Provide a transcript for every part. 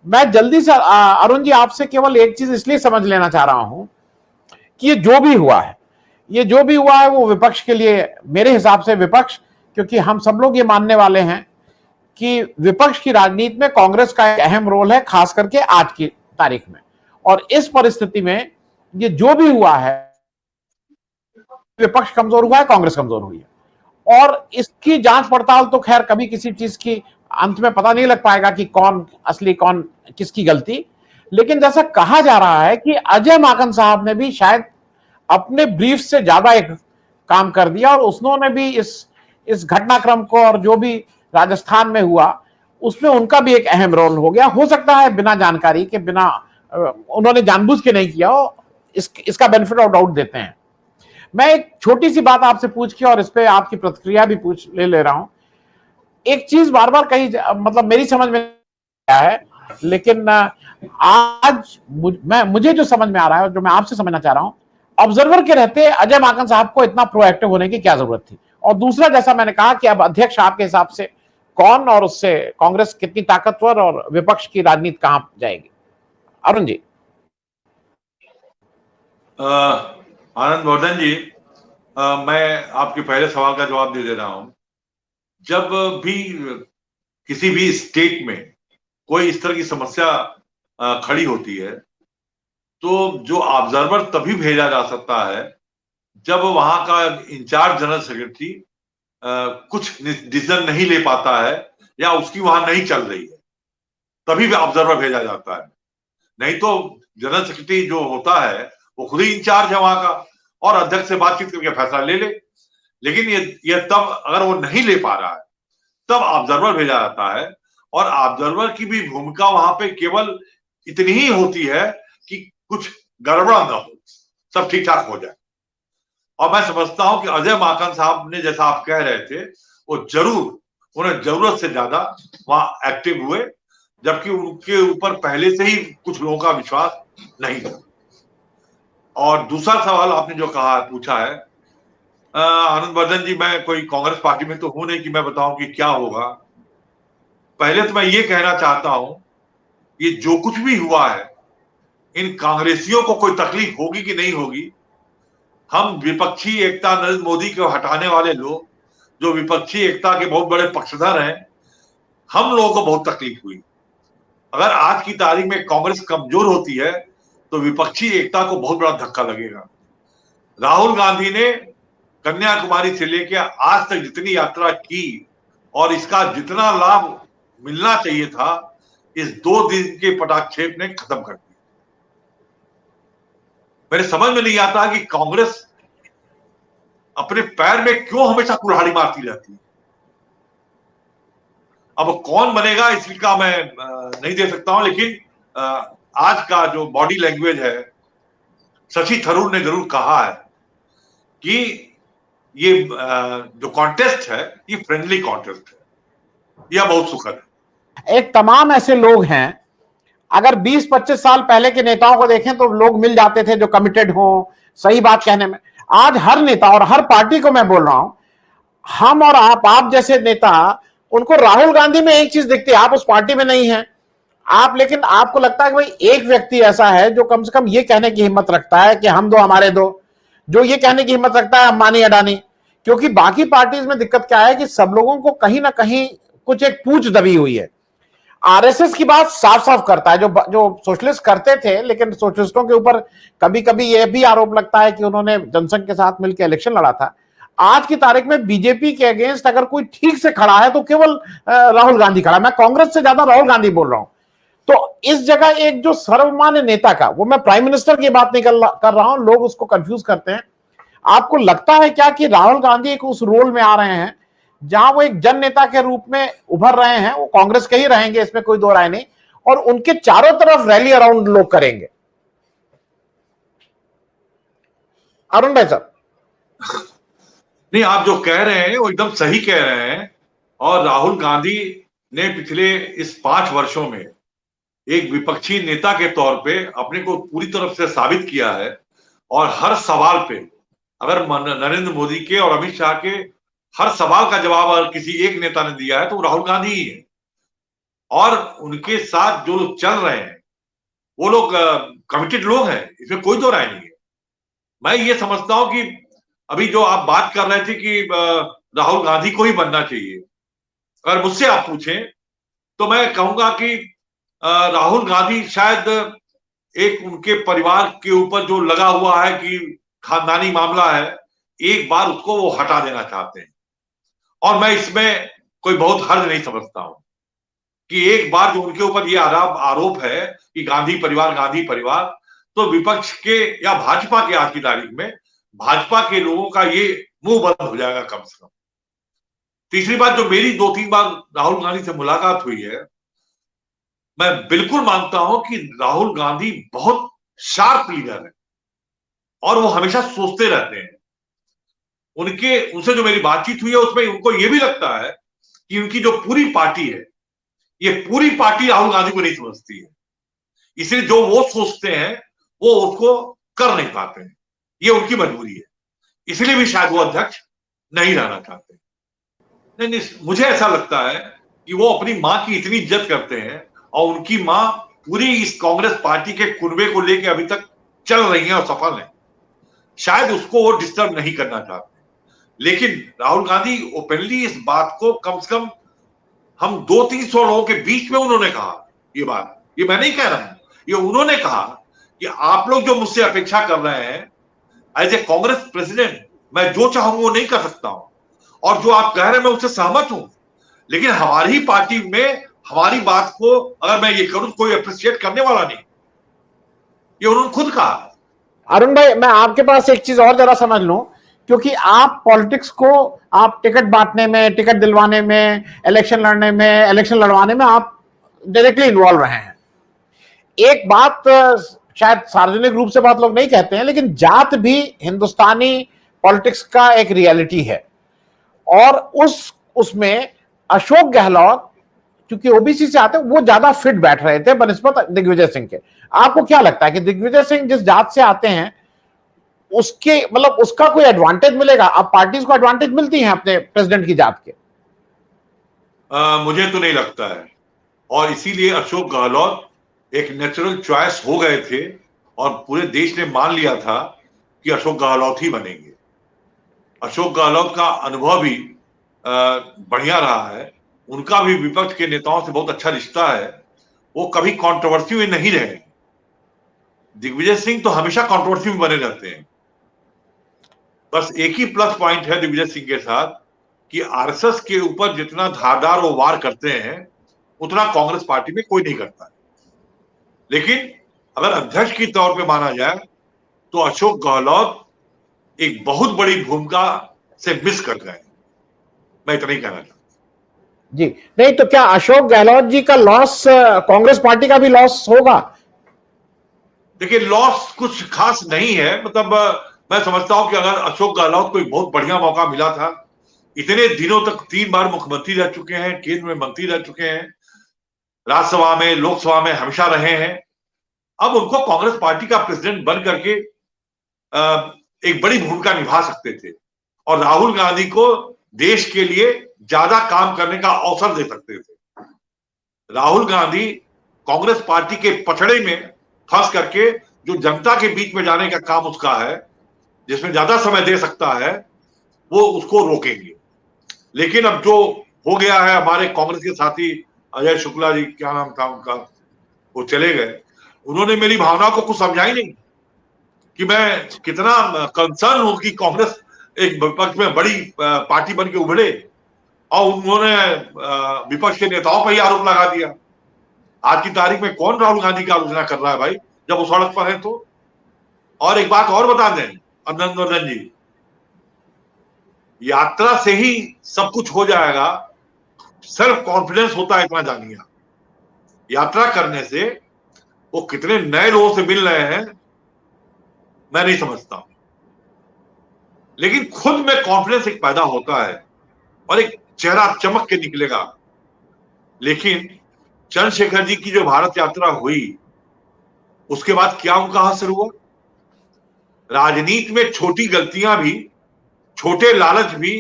मैं जल्दी से अरुण जी आपसे केवल एक चीज इसलिए समझ लेना चाह रहा हूं कि ये जो भी हुआ है, वो विपक्ष के लिए, मेरे हिसाब से विपक्ष, क्योंकि हम सब लोग ये मानने वाले हैं कि विपक्ष की राजनीति में कांग्रेस का एक अहम रोल है, खास करके आज की तारीख में। और इस परिस्थिति में ये जो भी हुआ है, विपक्ष कमजोर हुआ है, कांग्रेस कमजोर हुई है, और इसकी जांच पड़ताल तो खैर कभी किसी चीज की अंत में पता नहीं लग पाएगा कि कौन असली कौन किसकी गलती। लेकिन जैसा कहा जा रहा है कि अजय माकन साहब ने भी शायद अपने ब्रीफ से ज्यादा एक काम कर दिया, और उन्होंने भी इस घटनाक्रम को, और जो भी राजस्थान में हुआ उसमें उनका भी एक अहम रोल हो गया। हो सकता है बिना जानकारी के, बिना उन्होंने जानबूझ के नहीं किया हो, इसका बेनिफिट ऑफ डाउट देते हैं। मैं एक छोटी सी बात आपसे पूछ के और इस पे आपकी प्रतिक्रिया भी पूछ ले रहा हूं। एक चीज बार बार कही, मतलब मेरी समझ में आया है, लेकिन आज मुझे जो समझ में आ रहा है, जो मैं आपसे समझना चाह रहा हूं, ऑब्जर्वर के रहते अजय माकन साहब को इतना प्रोएक्टिव होने की क्या जरूरत थी? और दूसरा, जैसा मैंने कहा कि अब अध्यक्ष आपके हिसाब से कौन, और उससे कांग्रेस कितनी ताकतवर और विपक्ष की राजनीति कहां जाएगी? अरुण जी। आनंद वर्धन जी, मैं आपके पहले सवाल का जवाब दे रहा हूं। जब भी किसी भी स्टेट में कोई इस तरह की समस्या खड़ी होती है, तो जो ऑब्जर्वर तभी भेजा जा सकता है जब वहां का इंचार्ज जनरल सेक्रेटरी कुछ डिसीजन नहीं ले पाता है या उसकी वहां नहीं चल रही है, तभी भी ऑब्जर्वर भेजा जाता है। नहीं तो जनरल सेक्रेटरी जो होता है वो खुद ही इंचार्ज है वहां का, और अध्यक्ष से बातचीत करके फैसला ले ले। लेकिन ये तब अगर वो नहीं ले पा रहा है तब ऑब्जर्वर भेजा जाता है, और ऑब्जर्वर की भी भूमिका वहां पे केवल इतनी ही होती है कि कुछ गड़बड़ न हो, सब ठीक ठाक हो जाए। और मैं समझता हूं कि अजय माकन साहब ने, जैसा आप कह रहे थे, वो उन्हें जरूरत से ज्यादा वहां एक्टिव हुए, जबकि उनके ऊपर पहले से ही कुछ लोगों का विश्वास नहीं था। और दूसरा सवाल आपने जो पूछा है, आनंद वर्धन जी, मैं कोई कांग्रेस पार्टी में तो हूं नहीं कि मैं बताऊं कि क्या होगा। पहले तो मैं ये कहना चाहता हूं, ये जो कुछ भी हुआ है, इन कांग्रेसियों को कोई तकलीफ होगी कि नहीं होगी, हम विपक्षी एकता, नरेंद्र मोदी को हटाने वाले लोग, जो विपक्षी एकता के बहुत बड़े पक्षधर हैं, हम लोगों को बहुत तकलीफ हुई। अगर आज की तारीख में कांग्रेस कमजोर होती है तो विपक्षी एकता को बहुत बड़ा धक्का लगेगा। राहुल गांधी ने कन्याकुमारी से लेकर आज तक जितनी यात्रा की और इसका जितना लाभ मिलना चाहिए था, इस 2 दिन के पटाक्षेप ने खत्म कर दिया। मेरे समझ में नहीं आता कि कांग्रेस अपने पैर में क्यों हमेशा कुल्हाड़ी मारती रहती है। अब कौन बनेगा इसका मैं नहीं दे सकता हूं, लेकिन आज का जो बॉडी लैंग्वेज है, शशि थरूर ने जरूर कहा है कि ये जो कॉन्टेस्ट है ये फ्रेंडली कॉन्टेस्ट है, यह बहुत सुखद है। एक तमाम ऐसे लोग हैं, अगर 20-25 साल पहले के नेताओं को देखें तो लोग मिल जाते थे जो कमिटेड हो, सही बात कहने में। आज हर नेता और हर पार्टी को मैं बोल रहा हूं, हम और आप जैसे नेता, उनको राहुल गांधी में एक चीज दिखती है, आप उस पार्टी में नहीं है आप, लेकिन आपको लगता है कि भाई एक व्यक्ति ऐसा है जो कम से कम ये कहने की हिम्मत रखता है कि हम दो हमारे दो, जो ये कहने की हिम्मत रखता है अंबानी अडानी। क्योंकि बाकी पार्टीज में दिक्कत क्या है कि सब लोगों को कहीं ना कहीं कुछ एक पूंछ दबी हुई है। आरएसएस की बात साफ साफ करता है, जो सोशलिस्ट करते थे, लेकिन सोशलिस्टों के ऊपर कभी कभी यह भी आरोप लगता है कि उन्होंने जनसंघ के साथ मिलकर इलेक्शन लड़ा था। आज की तारीख में बीजेपी के अगेंस्ट अगर कोई ठीक से खड़ा है तो केवल राहुल गांधी खड़ा है। मैं कांग्रेस से ज्यादा राहुल गांधी बोल रहा हूं। तो इस जगह एक जो सर्वमान्य नेता का, वो मैं प्राइम मिनिस्टर की बात नहीं कर रहा हूं, लोग उसको कंफ्यूज करते हैं। आपको लगता है क्या कि राहुल गांधी एक उस रोल में आ रहे हैं जहां वो एक जन नेता के रूप में उभर रहे हैं? वो कांग्रेस के ही रहेंगे, इसमें कोई दो राय नहीं, और उनके चारों तरफ रैली अराउंड लोग करेंगे। अरुण भाई साहब। नहीं, आप जो कह रहे हैं वो एकदम सही कह रहे हैं, और राहुल गांधी ने पिछले इस 5 वर्षों में एक विपक्षी नेता के तौर पे अपने को पूरी तरफ से साबित किया है। और हर सवाल पे, अगर नरेंद्र मोदी के और अमित शाह के हर सवाल का जवाब अगर किसी एक नेता ने दिया है तो राहुल गांधी ही है। और उनके साथ जो लोग चल रहे हैं वो लोग कमिटेड लोग हैं, इसमें कोई दो राय नहीं है। मैं ये समझता हूं कि अभी जो आप बात कर रहे थे कि राहुल गांधी को ही बनना चाहिए, अगर मुझसे आप पूछें तो मैं कहूंगा कि राहुल गांधी शायद एक उनके परिवार के ऊपर जो लगा हुआ है कि खानदानी मामला है, एक बार उसको वो हटा देना चाहते हैं। और मैं इसमें कोई बहुत हर्ज नहीं समझता हूं कि एक बार जो उनके ऊपर ये आरोप है कि गांधी परिवार, तो विपक्ष के या भाजपा के आज की तारीख में भाजपा के लोगों का ये मुंह बंद हो जाएगा कम से कम। तीसरी बात, जो मेरी 2-3 बार राहुल गांधी से मुलाकात हुई है, मैं बिल्कुल मानता हूं कि राहुल गांधी बहुत शार्प लीडर है और वो हमेशा सोचते रहते हैं। उनसे जो मेरी बातचीत हुई है उसमें उनको ये भी लगता है कि उनकी जो पूरी पार्टी है, ये पूरी पार्टी राहुल गांधी को नहीं समझती है, इसलिए जो वो सोचते हैं वो उसको कर नहीं पाते हैं। ये उनकी मजबूरी है, इसलिए भी शायद वो अध्यक्ष नहीं रहना चाहते। नहीं नहीं, मुझे ऐसा लगता है कि वो अपनी मां की इतनी इज्जत करते हैं और उनकी मां पूरी इस कांग्रेस पार्टी के कुनबे को लेकर अभी तक चल रही है और सफल है, शायद उसको वो डिस्टर्ब नहीं करना चाहते। लेकिन राहुल गांधी ओपनली इस बात को, कम से कम हम 200-300 लोगों के बीच में उन्होंने कहा ये बात, ये मैं नहीं कह रहा हूं, ये उन्होंने कहा कि आप लोग जो मुझसे अपेक्षा कर रहे हैं एज ए कांग्रेस प्रेसिडेंट, मैं जो चाहूं वो नहीं कर सकता हूं, और जो आप कह रहे हैं मैं उससे सहमत हूं, लेकिन हमारी ही पार्टी में हमारी बात को अगर मैं ये करूं तो कोई अप्रिशिएट करने वाला नहीं। ये उन्होंने खुद कहा। अरुण भाई, मैं आपके पास एक चीज और जरा समझ लूं, क्योंकि आप पॉलिटिक्स को, आप टिकट बांटने में, टिकट दिलवाने में, इलेक्शन लड़ने में, इलेक्शन लड़वाने में आप डायरेक्टली इन्वॉल्व रहे हैं। एक बात शायद सार्वजनिक रूप से बात लोग नहीं कहते हैं, लेकिन जात भी हिंदुस्तानी पॉलिटिक्स का एक रियलिटी है। और उसमें अशोक गहलोत, क्योंकि ओबीसी से आते हैं, वो ज्यादा फिट बैठ रहे थे बनिस्बत दिग्विजय सिंह के। आपको क्या लगता है कि दिग्विजय सिंह जिस जात से आते हैं उसके, मतलब उसका कोई एडवांटेज मिलेगा? अब पार्टीज को एडवांटेज मिलती है अपने प्रेसिडेंट की जात के? मुझे तो नहीं लगता है, और इसीलिए अशोक गहलोत एक नेचुरल चॉइस हो गए थे और पूरे देश ने मान लिया था कि अशोक गहलोत ही बनेंगे। अशोक गहलोत का अनुभव भी बढ़िया रहा है, उनका भी विपक्ष के नेताओं से बहुत अच्छा रिश्ता है, वो कभी कंट्रोवर्सी में नहीं रहे। दिग्विजय सिंह तो हमेशा कंट्रोवर्सी में बने रहते हैं। बस एक ही प्लस पॉइंट है दिग्विजय सिंह के साथ कि आरएसएस के ऊपर जितना धारदार वो वार करते हैं उतना कांग्रेस पार्टी में कोई नहीं करता है। लेकिन अगर अध्यक्ष की तौर पे माना जाए तो अशोक गहलोत एक बहुत बड़ी भूमिका से मिस कर गए। मैं इतना ही कहना चाहता हूं। जी नहीं, तो क्या अशोक गहलोत जी का लॉस कांग्रेस पार्टी का भी लॉस होगा? देखिए, लॉस कुछ खास नहीं है, मतलब मैं समझता हूं कि अगर अशोक गहलोत को एक बहुत बढ़िया मौका मिला था, इतने दिनों तक 3 बार मुख्यमंत्री रह चुके हैं, केंद्र में मंत्री रह चुके हैं, राज्यसभा में लोकसभा में हमेशा रहे हैं, अब उनको कांग्रेस पार्टी का प्रेसिडेंट बन करके एक बड़ी भूमिका निभा सकते थे और राहुल गांधी को देश के लिए ज्यादा काम करने का अवसर दे सकते थे। राहुल गांधी कांग्रेस पार्टी के पछड़े में फंस करके जो जनता के बीच में जाने का काम उसका है, जिसमें ज्यादा समय दे सकता है, वो उसको रोकेंगे। लेकिन अब जो हो गया है, हमारे कांग्रेस के साथी अजय शुक्ला जी, क्या नाम था उनका, वो चले गए, उन्होंने मेरी भावना को कुछ समझा ही नहीं कि मैं कितना कंसर्न हूं कि कांग्रेस एक विपक्ष में बड़ी पार्टी बन के उभरे, और उन्होंने विपक्ष के नेताओं पर ही आरोप लगा दिया। आज की तारीख में कौन राहुल गांधी की आलोचना कर रहा है भाई, जब वो सड़क पर है तो। और एक बात और बता दें अभिनंदन जी, यात्रा से ही सब कुछ हो जाएगा, सेल्फ कॉन्फिडेंस होता है इतना जानिए। यात्रा करने से वो कितने नए लोगों से मिल रहे हैं मैं नहीं समझता, लेकिन खुद में कॉन्फिडेंस एक पैदा होता है और एक चेहरा चमक के निकलेगा। लेकिन चंद्रशेखर जी की जो भारत यात्रा हुई, उसके बाद क्या उनका असर हुआ? राजनीति में छोटी गलतियां भी, छोटे लालच भी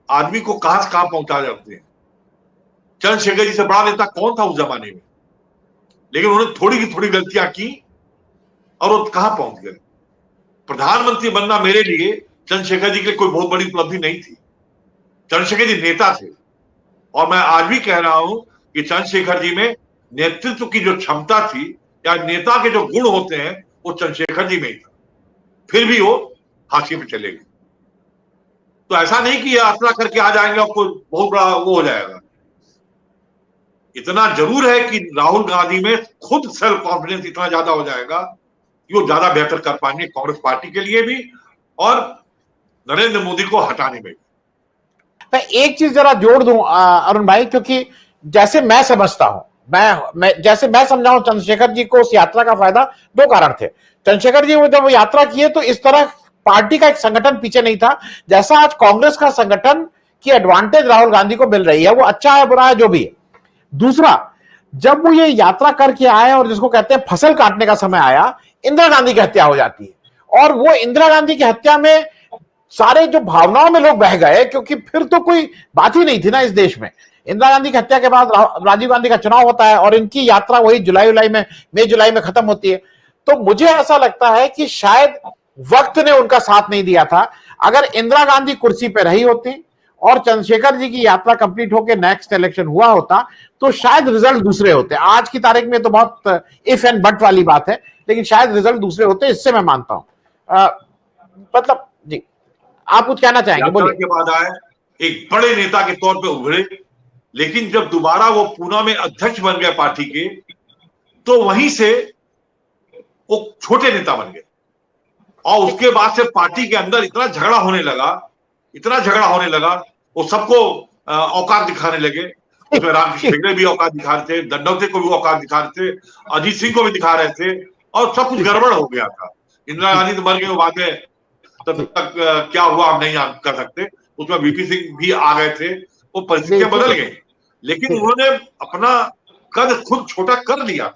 आदमी को कहां से कहां पहुंचा जाते हैं। चंद्रशेखर जी से बड़ा नेता कौन था उस जमाने में, लेकिन उन्होंने थोड़ी की थोड़ी गलतियां की और वो कहां पहुंच गए। प्रधानमंत्री बनना मेरे लिए चंद्रशेखर जी के लिए कोई बहुत बड़ी उपलब्धि नहीं थी। चंद्रशेखर जी नेता थे और मैं आज भी कह रहा हूं कि चंद्रशेखर जी में नेतृत्व की जो क्षमता थी या नेता के जो गुण होते हैं वो चंद्रशेखर जी में ही था, फिर भी वो हाशिए पे चले गए। तो ऐसा नहीं कि यात्रा करके आ जाएंगे और कोई बहुत बड़ा वो हो जाएगा। इतना जरूर है कि राहुल गांधी में खुद सेल्फ कॉन्फिडेंस इतना ज्यादा हो जाएगा कि वो ज्यादा बेहतर कर पाएंगे कांग्रेस पार्टी के लिए भी और नरेंद्र मोदी को हटाने में भी। मैं एक चीज जरा जोड़ दूं अरुण भाई, क्योंकि जैसे मैं समझता हूं, जैसे मैं समझा हूं, चंद्रशेखर जी को उस यात्रा का फायदा दो कारण थे। चंद्रशेखर जी जब वो यात्रा किए तो इस तरह पार्टी का एक संगठन पीछे नहीं था जैसा आज कांग्रेस का संगठन की एडवांटेज राहुल गांधी को मिल रही है। वो अच्छा है बुरा है जो भी है। दूसरा, जब वो ये यात्रा करके आए और जिसको कहते हैं फसल काटने का समय आया, इंदिरा गांधी की हत्या हो जाती है और वो इंदिरा गांधी की हत्या में सारे जो भावनाओं में लोग बह गए, क्योंकि फिर तो कोई बात ही नहीं थी ना इस देश में। इंदिरा गांधी की हत्या के बाद राजीव गांधी का चुनाव होता है और इनकी यात्रा वही मई जुलाई में खत्म होती है। तो मुझे ऐसा लगता है कि शायद वक्त ने उनका साथ नहीं दिया था। अगर इंदिरा गांधी कुर्सी पे रही होती और चंद्रशेखर जी की यात्रा कंप्लीट होकर नेक्स्ट इलेक्शन हुआ होता तो शायद रिजल्ट दूसरे होते। आज की तारीख में तो बहुत इफ एंड बट वाली बात है, लेकिन शायद रिजल्ट दूसरे होते, इससे मैं मानता हूं। मतलब जी, आप कुछ कहना चाहेंगे? बोलिए। के बाद आए, एक बड़े नेता के तौर पे उभरे, लेकिन जब दोबारा वो पूना में अध्यक्ष बन गए पार्टी के, तो वहीं से वो छोटे नेता बन गए और उसके बाद से पार्टी के अंदर इतना झगड़ा होने लगा, वो सबको औकात दिखाने लगे। उसमें रामकृष्ण हेगड़े भी औकात दिखा रहे थे, दंडौते को भी औकात दिखा रहे थे, अजीत सिंह को भी दिखा रहे थे और सब कुछ गड़बड़ हो गया था। इंदिरा गांधी तो मर गए, बाद में तब तक क्या हुआ हम नहीं कर सकते। उसमें वीपी सिंह भी आ गए थे, वो परिस्थितियां बदल गई, लेकिन उन्होंने अपना कद खुद छोटा कर लिया।